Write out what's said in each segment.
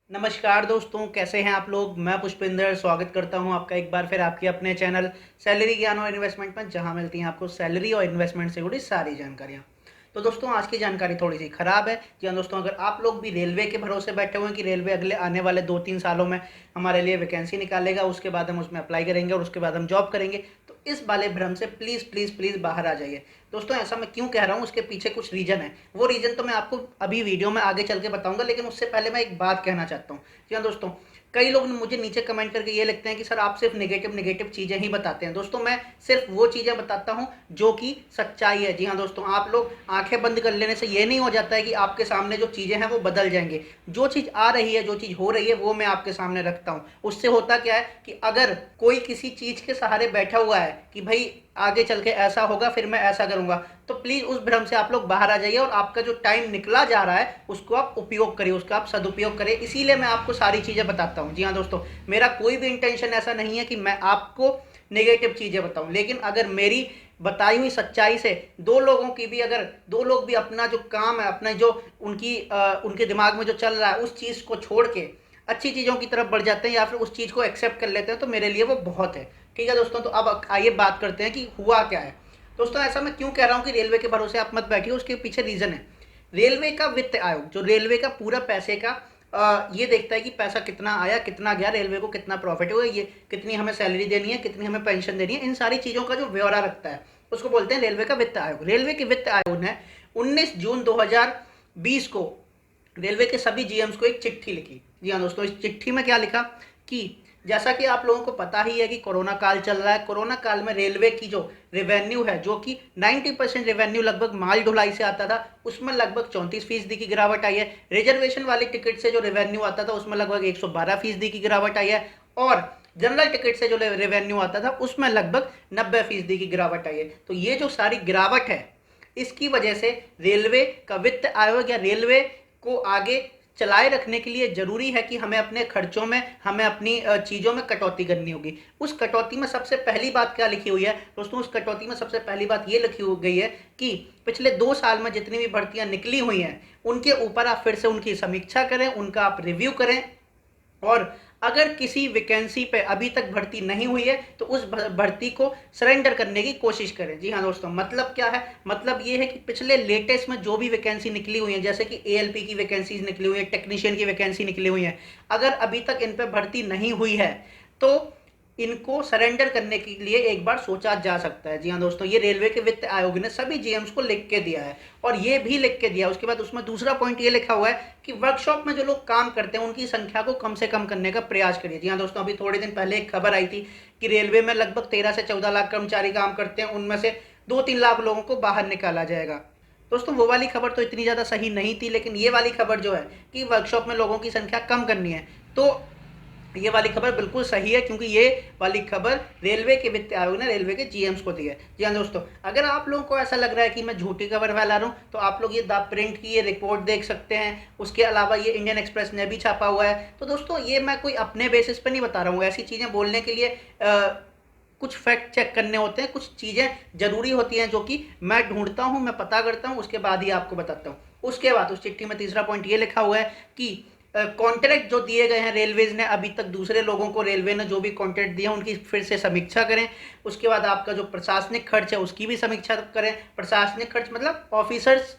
नमस्कार दोस्तों, कैसे हैं आप लोग। मैं पुष्पिंदर स्वागत करता हूं आपका एक बार फिर आपके अपने चैनल सैलरी ज्ञान और इन्वेस्टमेंट में, जहां मिलती हैं आपको सैलरी और इन्वेस्टमेंट से जुड़ी सारी जानकारियां। तो दोस्तों, आज की जानकारी थोड़ी सी खराब है। जी हाँ दोस्तों, अगर आप लोग भी रेलवे के भरोसे बैठे हुए हैं कि रेलवे अगले आने वाले 2-3 सालों में हमारे लिए वैकेंसी निकालेगा, उसके बाद हम उसमें अप्लाई करेंगे और उसके बाद हम जॉब करेंगे, तो इस वाले भ्रम से प्लीज़ प्लीज़ प्लीज़ बाहर आ जाइए। दोस्तों, ऐसा मैं क्यों कह रहा हूँ, उसके पीछे कुछ रीज़न है। वो रीज़न तो मैं आपको अभी वीडियो में आगे चल के बताऊंगा, लेकिन उससे पहले मैं एक बात कहना चाहता हूँ। जी हाँ दोस्तों, कई लोग मुझे नीचे कमेंट करके ये लिखते हैं कि सर आप सिर्फ नेगेटिव नेगेटिव चीज़ें ही बताते हैं। दोस्तों, मैं सिर्फ वो चीज़ें बताता हूँ जो कि सच्चाई है। जी हाँ दोस्तों, आप लोग आंखें बंद कर लेने से ये नहीं हो जाता है कि आपके सामने जो चीज़ें हैं वो बदल जाएंगे। जो चीज़ आ रही है, जो चीज़ हो रही है, वो मैं आपके सामने रखता हूँ। उससे होता क्या है कि अगर कोई किसी चीज़ के सहारे बैठा हुआ है कि भाई आगे चल के ऐसा होगा, फिर मैं ऐसा करूंगा, तो प्लीज़ उस भ्रम से आप लोग बाहर आ जाइए और आपका जो टाइम निकला जा रहा है उसको आप उपयोग करिए, उसका आप सदुपयोग करिए। इसीलिए मैं आपको सारी चीज़ें बताता हूँ। जी हाँ दोस्तों, मेरा कोई भी इंटेंशन ऐसा नहीं है कि मैं आपको नेगेटिव चीज़ें बताऊँ, लेकिन अगर मेरी बताई हुई सच्चाई से दो लोग भी अपना जो काम है, अपना जो उनके दिमाग में जो चल रहा है, उस चीज़ को छोड़ के अच्छी चीज़ों की तरफ बढ़ जाते हैं या फिर उस चीज़ को एक्सेप्ट कर लेते हैं, तो मेरे लिए वो बहुत है। ठीक है दोस्तों, तो अब आइए बात करते हैं कि हुआ क्या है। दोस्तों, ऐसा मैं क्यों कह रहा हूँ कि रेलवे के भरोसे आप मत बैठिए, उसके पीछे रीज़न है। रेलवे का वित्त आयोग, जो रेलवे का पूरा पैसे का ये देखता है कि पैसा कितना आया, कितना गया, रेलवे को कितना प्रॉफिट हुआ, ये कितनी हमें सैलरी देनी है, कितनी हमें पेंशन देनी है, इन सारी चीज़ों का जो ब्यौरा रखता है उसको बोलते हैं रेलवे का वित्त आयोग। रेलवे के वित्त आयोग ने 19 जून 2020 को रेलवे के सभी जीएम्स को एक चिट्ठी लिखी। जी हाँ दोस्तों, इस चिट्ठी में क्या लिखा कि जैसा कि आप लोगों को पता ही है कि कोरोना काल चल रहा है। कोरोना काल में रेलवे की जो रेवेन्यू है, जो कि 90% रेवेन्यू लगभग माल ढुलाई से आता था, उसमें लगभग 34% की गिरावट आई है। रिजर्वेशन वाली टिकट से जो रेवेन्यू आता था उसमें लगभग 112% की गिरावट आई है, और जनरल टिकट से जो रेवेन्यू आता था उसमें लगभग 90% की गिरावट आई है। तो ये जो सारी गिरावट है, इसकी वजह से रेलवे का वित्त आयोग या रेलवे को आगे चलाए रखने के लिए जरूरी है कि हमें अपने खर्चों में, हमें अपनी चीज़ों में कटौती करनी होगी। उस कटौती में सबसे पहली बात क्या लिखी हुई है दोस्तों? उस कटौती में सबसे पहली बात ये लिखी हो गई है कि पिछले 2 साल में जितनी भी भर्तियां निकली हुई हैं, उनके ऊपर आप फिर से उनकी समीक्षा करें, उनका आप रिव्यू करें, और अगर किसी वैकेंसी पे अभी तक भर्ती नहीं हुई है तो उस भर्ती को सरेंडर करने की कोशिश करें। जी हाँ दोस्तों, मतलब क्या है? मतलब ये है कि पिछले लेटेस्ट में जो भी वैकेंसी निकली हुई है, जैसे कि एएलपी की वैकेंसीज निकली हुई है, टेक्नीशियन की वैकेंसी निकली हुई है, अगर अभी तक इन पे भर्ती नहीं हुई है तो इनको सरेंडर करने के लिए एक बार सोचा जा सकता है। जी हाँ दोस्तों, ये रेलवे के वित्त आयोग ने सभी जीएम्स को लिख के दिया है, और ये भी लिख के दिया। उसके बाद उसमें दूसरा पॉइंट ये लिखा हुआ है कि वर्कशॉप में जो लोग काम करते हैं उनकी संख्या को कम से कम करने का प्रयास करिए। जी हाँ दोस्तों, अभी थोड़े दिन पहले एक खबर आई थी कि रेलवे में लगभग 13 से 14 लाख कर्मचारी काम करते हैं, उनमें से 2-3 लाख लोगों को बाहर निकाला जाएगा। दोस्तों, वो वाली खबर तो इतनी ज़्यादा सही नहीं थी, लेकिन ये वाली खबर जो है कि वर्कशॉप में लोगों की संख्या कम करनी है, तो ये वाली खबर बिल्कुल सही है, क्योंकि ये वाली खबर रेलवे के वित्त आयोग ने रेलवे के जीएम्स को दी है। जी हाँ दोस्तों, अगर आप लोगों को ऐसा लग रहा है कि मैं झूठी खबर फैला रहा हूँ, तो आप लोग ये द प्रिंट की ये रिपोर्ट देख सकते हैं। उसके अलावा ये इंडियन एक्सप्रेस ने भी छापा हुआ है। तो दोस्तों, ये मैं कोई अपने बेसिस पे नहीं बता रहा हूँ। ऐसी चीज़ें बोलने के लिए कुछ फैक्ट चेक करने होते हैं, कुछ चीज़ें ज़रूरी होती हैं जो कि मैं ढूंढता हूँ, मैं पता करता हूँ, उसके बाद ही आपको बताता हूँ। उसके बाद उस चिट्ठी में तीसरा पॉइंट ये लिखा हुआ है कि कॉन्ट्रैक्ट जो दिए गए हैं रेलवेज ने अभी तक दूसरे लोगों को, रेलवे ने जो भी कॉन्ट्रैक्ट दिया उनकी फिर से समीक्षा करें। उसके बाद आपका जो प्रशासनिक खर्च है उसकी भी समीक्षा करें। प्रशासनिक खर्च मतलब ऑफिसर्स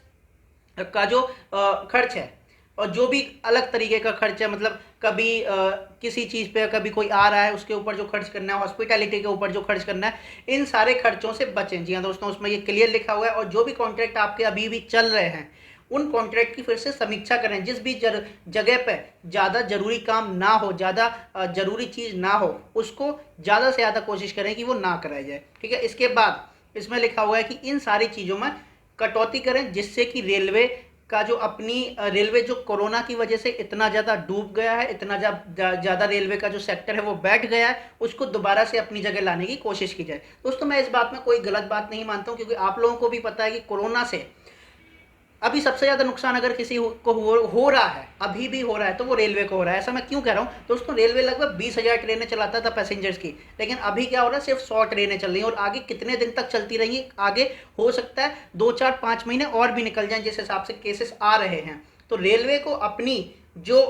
का जो खर्च है, और जो भी अलग तरीके का खर्च है, मतलब कभी किसी चीज़ पे कभी कोई आ रहा है उसके ऊपर जो खर्च करना है, हॉस्पिटैलिटी के ऊपर जो खर्च करना है, इन सारे खर्चों से बचें। जी हाँ दोस्तों, उसमें ये क्लियर लिखा हुआ है। और जो भी कॉन्ट्रैक्ट आपके अभी भी चल रहे हैं, उन कॉन्ट्रैक्ट की फिर से समीक्षा करें। जिस भी जगह पे ज़्यादा जरूरी काम ना हो, ज़्यादा जरूरी चीज़ ना हो, उसको ज़्यादा से ज़्यादा कोशिश करें कि वो ना कराया जाए। ठीक है, इसके बाद इसमें लिखा हुआ है कि इन सारी चीज़ों में कटौती करें, जिससे कि रेलवे का जो अपनी रेलवे जो कोरोना की वजह से इतना ज़्यादा डूब गया है, इतना ज़्यादा रेलवे का जो सेक्टर है वो बैठ गया है, उसको दोबारा से अपनी जगह लाने की कोशिश की जाए। दोस्तों, मैं इस बात में कोई गलत बात नहीं मानता हूँ, क्योंकि आप लोगों को भी पता है कि कोरोना से अभी सबसे ज़्यादा नुकसान अगर किसी को हो रहा है, अभी भी हो रहा है, तो वो रेलवे को हो रहा है। ऐसा मैं क्यों कह रहा हूँ दोस्तों? रेलवे लगभग 20,000 ट्रेनें चलाता था पैसेंजर्स की, लेकिन अभी क्या हो रहा है? सिर्फ 100 ट्रेनें चल रही हैं, और आगे कितने दिन तक चलती रहेंगी? आगे हो सकता है 2-4-5 महीने और भी निकल जाएं, जिस हिसाब से केसेस आ रहे हैं। तो रेलवे को अपनी जो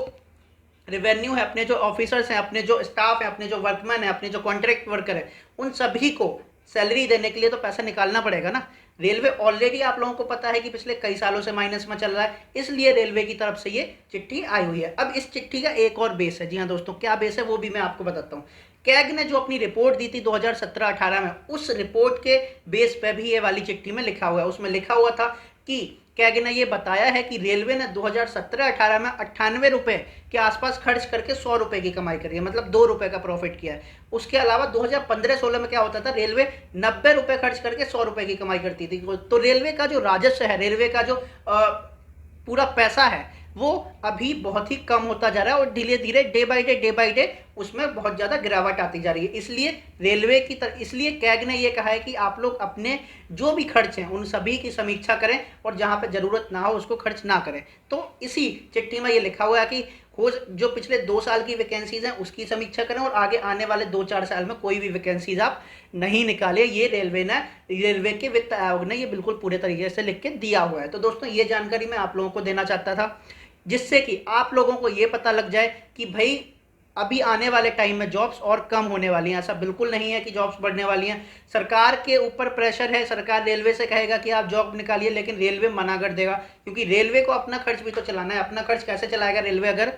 रेवेन्यू है, अपने जो ऑफिसर्स हैं, अपने जो स्टाफ है, अपने जो वर्कमैन है, अपने जो कॉन्ट्रैक्ट वर्कर है, उन सभी को सैलरी देने के लिए तो पैसा निकालना पड़ेगा ना। रेलवे ऑलरेडी आप लोगों को पता है कि पिछले कई सालों से माइनस में चल रहा है, इसलिए रेलवे की तरफ से ये चिट्ठी आई हुई है। अब इस चिट्ठी का एक और बेस है। जी हाँ दोस्तों, क्या बेस है वो भी मैं आपको बताता हूँ। कैग ने जो अपनी रिपोर्ट दी थी 2017-18 में, उस रिपोर्ट के बेस पे भी ये वाली चिट्ठी में लिखा हुआ है। उसमें लिखा हुआ था कि कैग ने ये बताया है कि रेलवे ने 2017-18 में 98 रुपए के आसपास खर्च करके 100 रुपए की कमाई करी है, मतलब 2 रुपए का प्रॉफिट किया है। उसके अलावा 2015-16 में क्या होता था, रेलवे 90 रुपए खर्च करके 100 रुपए की कमाई करती थी। तो रेलवे का जो राजस्व है, रेलवे का जो पूरा पैसा है, वो अभी बहुत ही कम होता जा रहा है और धीरे धीरे डे बाय डे उसमें बहुत ज़्यादा गिरावट आती जा रही है। इसलिए रेलवे की इसलिए कैग ने ये कहा है कि आप लोग अपने जो भी खर्च हैं उन सभी की समीक्षा करें और जहां पर ज़रूरत ना हो उसको खर्च ना करें। तो इसी चिट्ठी में ये लिखा हुआ है कि जो पिछले 2 साल की वैकेंसीज हैं उसकी समीक्षा करें और आगे आने वाले 2-4 साल में कोई भी वैकेंसीज आप नहीं निकाले। ये रेलवे के वित्त आयोग ने ये बिल्कुल पूरे तरीके से लिख के दिया हुआ है। तो दोस्तों, ये जानकारी मैं आप लोगों को देना चाहता था, जिससे कि आप लोगों को ये पता लग जाए कि भाई अभी आने वाले टाइम में जॉब्स और कम होने वाली हैं। ऐसा बिल्कुल नहीं है कि जॉब्स बढ़ने वाली हैं। सरकार के ऊपर प्रेशर है, सरकार रेलवे से कहेगा कि आप जॉब निकालिए, लेकिन रेलवे मना कर देगा, क्योंकि रेलवे को अपना खर्च भी तो चलाना है। अपना खर्च कैसे चलाएगा रेलवे अगर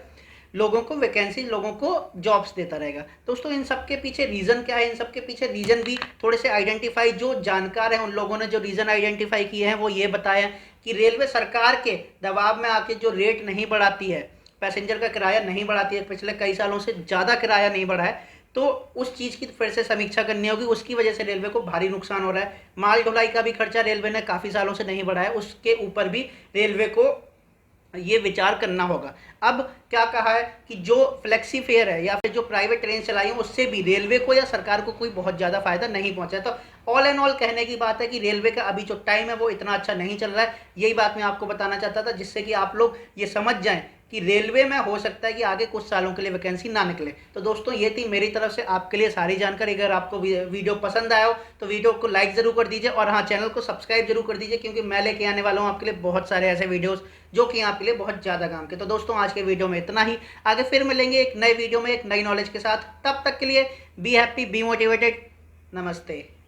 लोगों को वैकेंसी, लोगों को जॉब्स देता रहेगा। दोस्तों, इन सब के पीछे रीज़न क्या है, इन सब के पीछे रीज़न भी थोड़े से आइडेंटिफाई, जो जानकार हैं उन लोगों ने जो रीज़न आइडेंटिफाई किए हैं वो ये बताया कि रेलवे सरकार के दबाव में आके जो रेट नहीं बढ़ाती है, पैसेंजर का किराया नहीं बढ़ाती है, पिछले कई सालों से ज़्यादा किराया नहीं बढ़ा है, तो उस चीज़ की फिर से समीक्षा करनी होगी। उसकी वजह से रेलवे को भारी नुकसान हो रहा है। माल ढुलाई का भी खर्चा रेलवे ने काफ़ी सालों से नहीं बढ़ाया, उसके ऊपर भी रेलवे को ये विचार करना होगा। अब क्या कहा है कि जो फ्लेक्सी फेयर है या फिर जो प्राइवेट ट्रेन चलाई है, उससे भी रेलवे को या सरकार को कोई बहुत ज़्यादा फायदा नहीं पहुंचा। तो ऑल एंड ऑल कहने की बात है कि रेलवे का अभी जो टाइम है वो इतना अच्छा नहीं चल रहा है। यही बात मैं आपको बताना चाहता था, जिससे कि आप लोग ये समझ जाएं कि रेलवे में हो सकता है कि आगे कुछ सालों के लिए वैकेंसी ना निकले। तो दोस्तों, ये थी मेरी तरफ से आपके लिए सारी जानकारी। अगर आपको वीडियो पसंद आया हो तो वीडियो को लाइक ज़रूर कर दीजिए और हाँ, चैनल को सब्सक्राइब जरूर कर दीजिए, क्योंकि मैं लेके आने वाला हूँ आपके लिए बहुत सारे ऐसे वीडियोज़ जो कि आपके लिए बहुत ज़्यादा काम के। तो दोस्तों, आज के वीडियो में इतना ही। आगे फिर मिलेंगे एक नए वीडियो में एक नई नॉलेज के साथ। तब तक के लिए बी हैप्पी, बी मोटिवेटेड। नमस्ते।